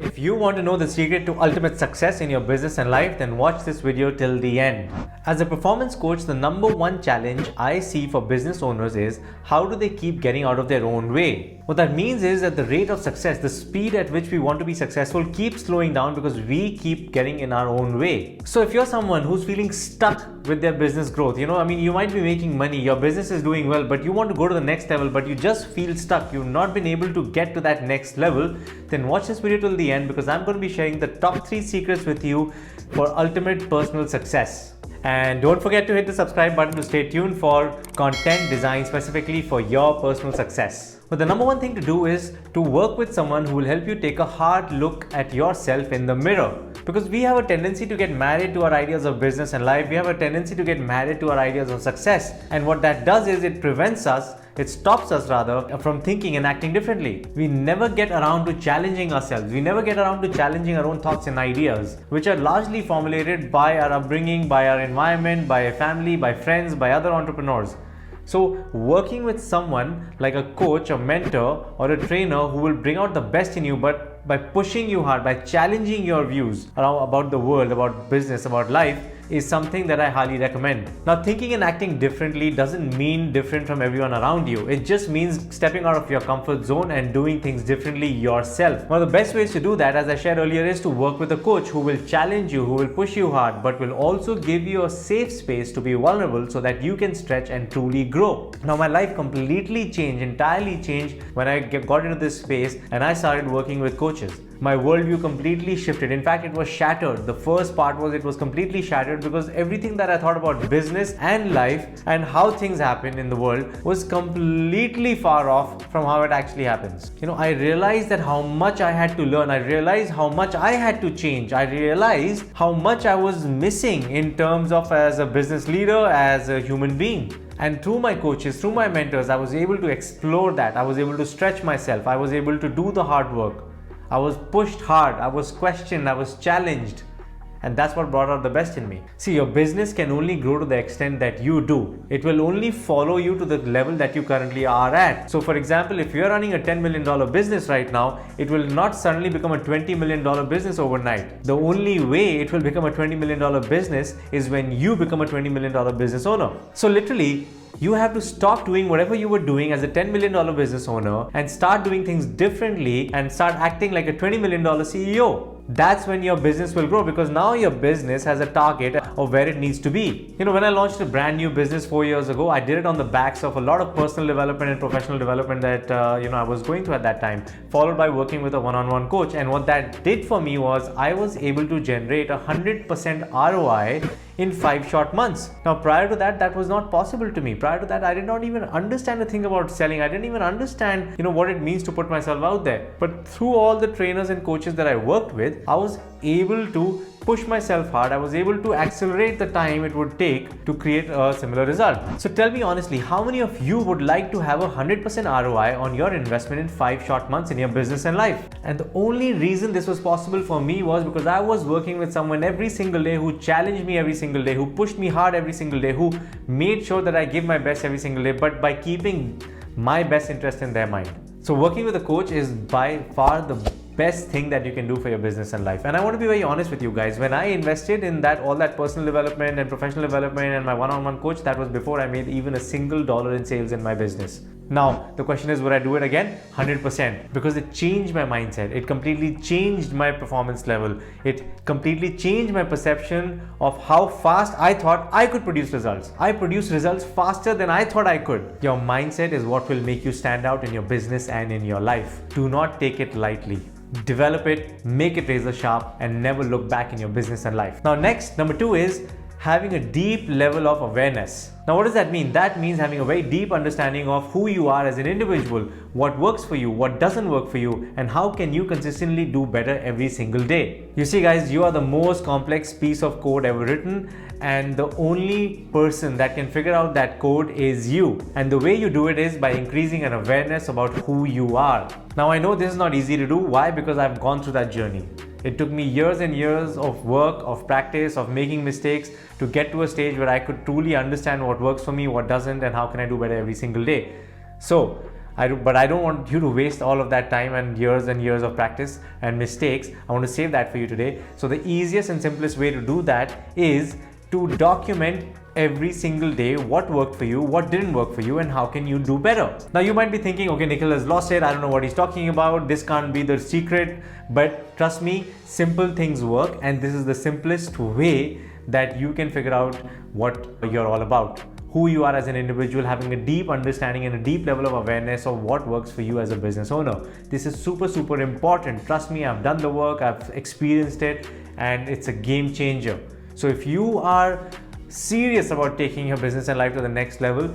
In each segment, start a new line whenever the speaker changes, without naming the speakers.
If you want to know the secret to ultimate success in your business and life, then watch this video till the end. As a performance coach, the number one challenge I see for business owners is how do they keep getting out of their own way? What that means is that the rate of success, the speed at which we want to be successful keeps slowing down because we keep getting in our own way. So if you're someone who's feeling stuck with their business growth, you might be making money, your business is doing well, but you want to go to the next level, but you just feel stuck, you've not been able to get to that next level, then watch this video till the end because I'm going to be sharing the top 3 secrets with you for ultimate personal success. And don't forget to hit the subscribe button to stay tuned for content designed specifically for your personal success. But the number one thing to do is to work with someone who will help you take a hard look at yourself in the mirror. Because we have a tendency to get married to our ideas of business and life. We have a tendency to get married to our ideas of success. And what that does is it stops us rather from thinking and acting differently. We never get around to challenging ourselves. We never get around to challenging our own thoughts and ideas, which are largely formulated by our upbringing, by our environment, by a family, by friends, by other entrepreneurs. So working with someone like a coach, a mentor, or a trainer who will bring out the best in you, but by pushing you hard, by challenging your views about the world, about business, about life, is something that I highly recommend. Now, thinking and acting differently doesn't mean different from everyone around you. It just means stepping out of your comfort zone and doing things differently yourself. One of the best ways to do that, as I shared earlier, is to work with a coach who will challenge you, who will push you hard, but will also give you a safe space to be vulnerable so that you can stretch and truly grow. Now, my life completely changed, entirely changed when I got into this space and I started working with coaches. My worldview completely shifted. In fact, it was shattered. The first part was it was completely shattered because everything that I thought about business and life and how things happen in the world was completely far off from how it actually happens. I realized that how much I had to learn. I realized how much I had to change. I realized how much I was missing in terms of as a business leader, as a human being. And through my coaches, through my mentors, I was able to explore that. I was able to stretch myself. I was able to do the hard work. I was pushed hard, I was questioned, I was challenged, and that's what brought out the best in me. See, your business can only grow to the extent that you do. It will only follow you to the level that you currently are at. So for example, if you're running a $10 million business right now, it will not suddenly become a $20 million business overnight. The only way it will become a $20 million business is when you become a $20 million business owner. So literally, you have to stop doing whatever you were doing as a $10 million business owner and start doing things differently and start acting like a $20 million CEO. That's when your business will grow because now your business has a target of where it needs to be. When I launched a brand new business 4 years ago, I did it on the backs of a lot of personal development and professional development that I was going through at that time, followed by working with a one-on-one coach. And what that did for me was I was able to generate 100% ROI in 5 short months. Now, prior to that, that was not possible to me. Prior to that, I did not even understand a thing about selling. I didn't even understand, what it means to put myself out there. But through all the trainers and coaches that I worked with, I was able to push myself hard. I was able to accelerate the time it would take to create a similar result. So tell me honestly, how many of you would like to have 100% ROI on your investment in 5 short months in your business and life? And the only reason this was possible for me was because I was working with someone every single day who challenged me every single day, who pushed me hard every single day, who made sure that I give my best every single day, but by keeping my best interest in their mind. So working with a coach is by far the best thing that you can do for your business and life. And I want to be very honest with you guys. When I invested in all that personal development and professional development and my one-on-one coach, that was before I made even a single dollar in sales in my business. Now, the question is, would I do it again? 100%. Because it changed my mindset. It completely changed my performance level. It completely changed my perception of how fast I thought I could produce results. I produced results faster than I thought I could. Your mindset is what will make you stand out in your business and in your life. Do not take it lightly. Develop it, make it razor sharp, and never look back in your business and life. Now, next, number 2 is having a deep level of awareness. Now, what does that mean? That means having a very deep understanding of who you are as an individual, what works for you, what doesn't work for you, and how can you consistently do better every single day. You see, guys, you are the most complex piece of code ever written, and the only person that can figure out that code is you. And the way you do it is by increasing an awareness about who you are. Now, I know this is not easy to do. Why? Because I've gone through that journey. It took me years and years of work, of practice, of making mistakes to get to a stage where I could truly understand what works for me, what doesn't, and how can I do better every single day. So But I don't want you to waste all of that time and years of practice and mistakes. I want to save that for you today. So the easiest and simplest way to do that is to document every single day what worked for you, what didn't work for you, and how can you do better. Now you might be thinking, okay, Nikhil has lost it, I don't know what he's talking about, this can't be the secret. But trust me, simple things work, and this is the simplest way that you can figure out what you're all about, who you are as an individual, having a deep understanding and a deep level of awareness of what works for you as a business owner. This is super important. Trust me, I've done the work, I've experienced it, and it's a game changer. So if you are serious about taking your business and life to the next level,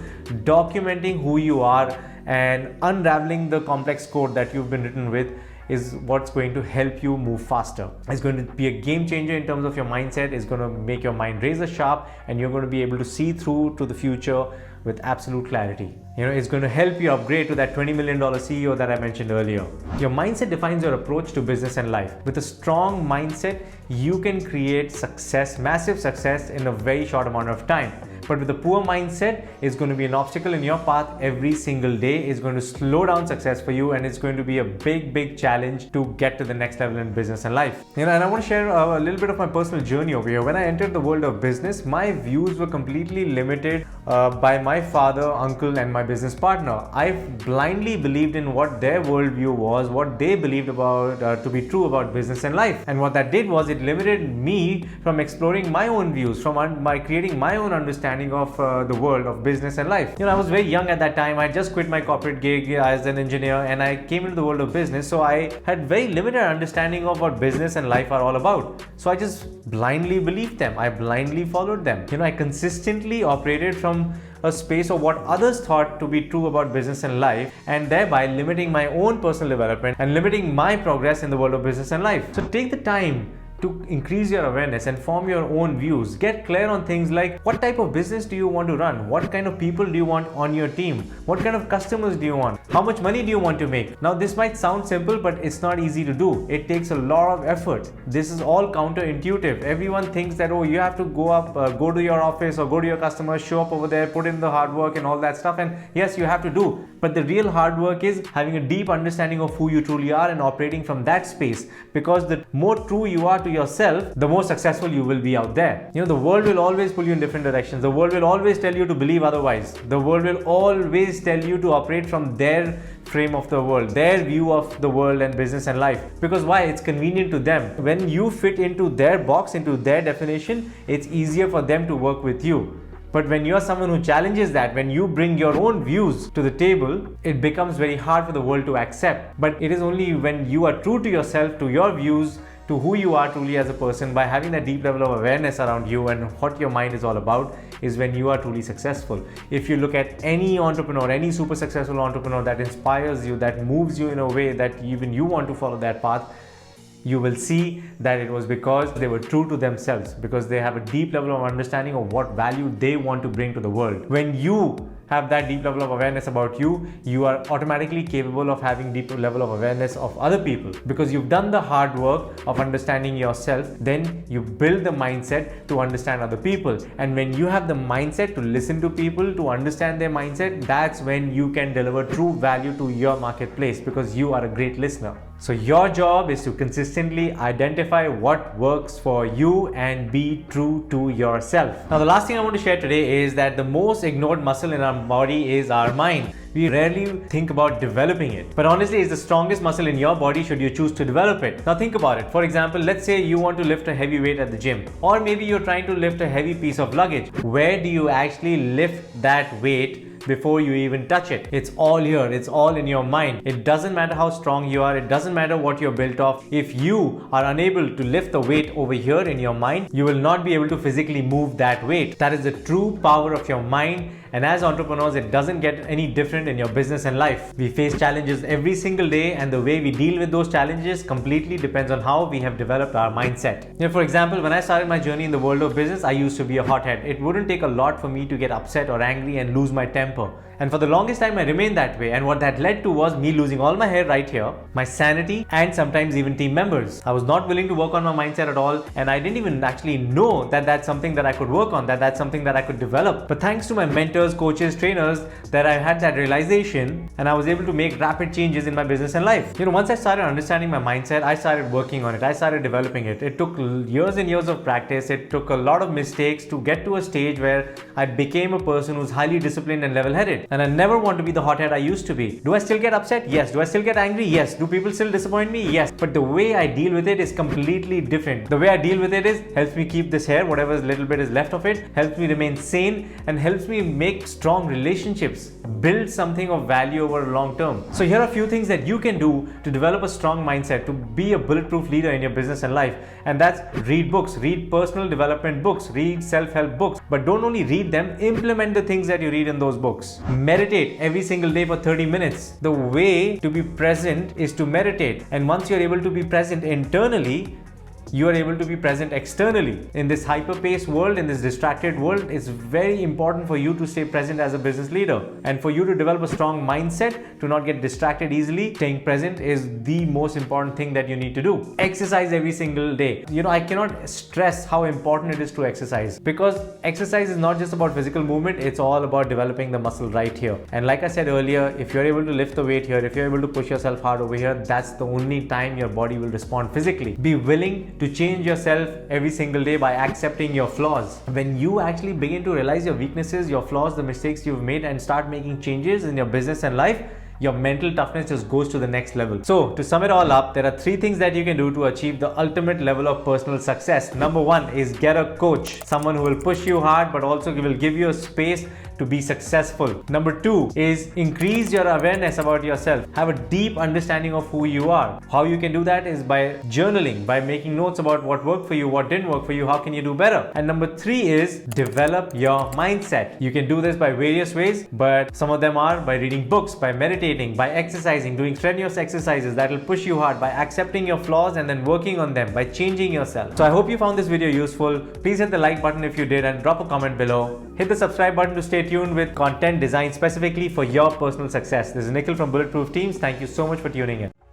documenting who you are and unraveling the complex code that you've been written with is what's going to help you move faster. It's going to be a game changer in terms of your mindset. It's going to make your mind razor sharp, and you're going to be able to see through to the future with absolute clarity. It's going to help you upgrade to that $20 million CEO that I mentioned earlier. Your mindset defines your approach to business and life. With a strong mindset, you can create success, massive success, in a very short amount of time. But with a poor mindset, it's going to be an obstacle in your path every single day. It's going to slow down success for you, and it's going to be a big challenge to get to the next level in business and life. And I want to share a little bit of my personal journey over here. When I entered the world of business, my views were completely limited by my father, uncle, and my business partner. I blindly believed in what their worldview was, what they believed about to be true about business and life. And what that did was it limited me from exploring my own views, by creating my own understanding of the world of business and life. I was very young at that time. I just quit my corporate gig as an engineer, and I came into the world of business. So I had very limited understanding of what business and life are all about. So I just blindly believed them. I blindly followed them. I consistently operated from a space of what others thought to be true about business and life, and thereby limiting my own personal development and limiting my progress in the world of business and life. So take the time to increase your awareness and form your own views. Get clear on things like, what type of business do you want to run? What kind of people do you want on your team? What kind of customers do you want? How much money do you want to make? Now, this might sound simple, but it's not easy to do. It takes a lot of effort. This is all counterintuitive. Everyone thinks that, oh, you have to go to your office or go to your customers, show up over there, put in the hard work and all that stuff. And yes, you have to do. But the real hard work is having a deep understanding of who you truly are and operating from that space. Because the more true you are to yourself, the more successful you will be out there. The world will always pull you in different directions. The world will always tell you to believe otherwise. The world will always tell you to operate from their frame of the world, their view of the world and business and life. Because why? It's convenient to them. When you fit into their box, into their definition, it's easier for them to work with you. But when you're someone who challenges that, when you bring your own views to the table, it becomes very hard for the world to accept. But it is only when you are true to yourself, to your views, to who you are truly as a person, by having that deep level of awareness around you and what your mind is all about, is when you are truly successful. If you look at any entrepreneur, any super successful entrepreneur that inspires you, that moves you in a way that even you want to follow that path, you will see that it was because they were true to themselves, because they have a deep level of understanding of what value they want to bring to the world. When you have that deep level of awareness about you, you are automatically capable of having deeper level of awareness of other people, because you've done the hard work of understanding yourself. Then you build the mindset to understand other people, and when you have the mindset to listen to people, to understand their mindset, that's when you can deliver true value to your marketplace, because you are a great listener. So your job is to consistently identify what works for you and be true to yourself. Now, the last thing I want to share today is that the most ignored muscle in our body is our mind. We rarely think about developing it, but honestly, it's the strongest muscle in your body should you choose to develop it. Now think about it. For example, let's say you want to lift a heavy weight at the gym, or maybe you're trying to lift a heavy piece of luggage. Where do you actually lift that weight before you even touch it? It's all here. It's all in your mind. It doesn't matter how strong you are. It doesn't matter what you're built of. If you are unable to lift the weight over here in your mind, you will not be able to physically move that weight. That is the true power of your mind. And as entrepreneurs, it doesn't get any different in your business and life. We face challenges every single day, and the way we deal with those challenges completely depends on how we have developed our mindset. For example, when I started my journey in the world of business, I used to be a hothead. It wouldn't take a lot for me to get upset or angry and lose my temper. And for the longest time, I remained that way. And what that led to was me losing all my hair right here, my sanity, and sometimes even team members. I was not willing to work on my mindset at all. And I didn't even actually know that that's something that I could work on, that that's something that I could develop. But thanks to my mentors, mentors, coaches, trainers that I had that realization and I was able to make rapid changes in my business and life. Once I started understanding my mindset, I started working on it. I started developing it. It took years and years of practice. It took a lot of mistakes to get to a stage where I became a person who's highly disciplined and level-headed. And I never want to be the hothead I used to be. Do I still get upset? Yes. Do I still get angry? Yes. Do people still disappoint me? Yes. But the way I deal with it is completely different. The way I deal with it is helps me keep this hair, whatever little bit is left of it, helps me remain sane, and helps me make strong relationships, build something of value over a long term. So here are a few things that you can do to develop a strong mindset, to be a bulletproof leader in your business and life. And that's read books, read personal development books, read self-help books, but don't only read them, implement the things that you read in those books. Meditate every single day for 30 minutes. The way to be present is to meditate. And once you're able to be present internally, you are able to be present externally. In this hyper-paced world, in this distracted world, it's very important for you to stay present as a business leader. And for you to develop a strong mindset, to not get distracted easily, staying present is the most important thing that you need to do. Exercise every single day. I cannot stress how important it is to exercise, because exercise is not just about physical movement, it's all about developing the muscle right here. And like I said earlier, if you're able to lift the weight here, if you're able to push yourself hard over here, that's the only time your body will respond physically. Be willing to change yourself every single day by accepting your flaws. When you actually begin to realize your weaknesses, your flaws, the mistakes you've made, and start making changes in your business and life, your mental toughness just goes to the next level. So to sum it all up, there are 3 things that you can do to achieve the ultimate level of personal success. Number 1 is get a coach, someone who will push you hard but also will give you a space to be successful. Number 2 is increase your awareness about yourself. Have a deep understanding of who you are. How you can do that is by journaling, by making notes about what worked for you, what didn't work for you, how can you do better. And number 3 is develop your mindset. You can do this by various ways, but some of them are by reading books, by meditating, by exercising, doing strenuous exercises that will push you hard, by accepting your flaws and then working on them, by changing yourself. So I hope you found this video useful. Please hit the like button if you did and drop a comment below. Hit the subscribe button to stay tuned with content designed specifically for your personal success. This is Nikhil from Bulletproof Teams. Thank you so much for tuning in.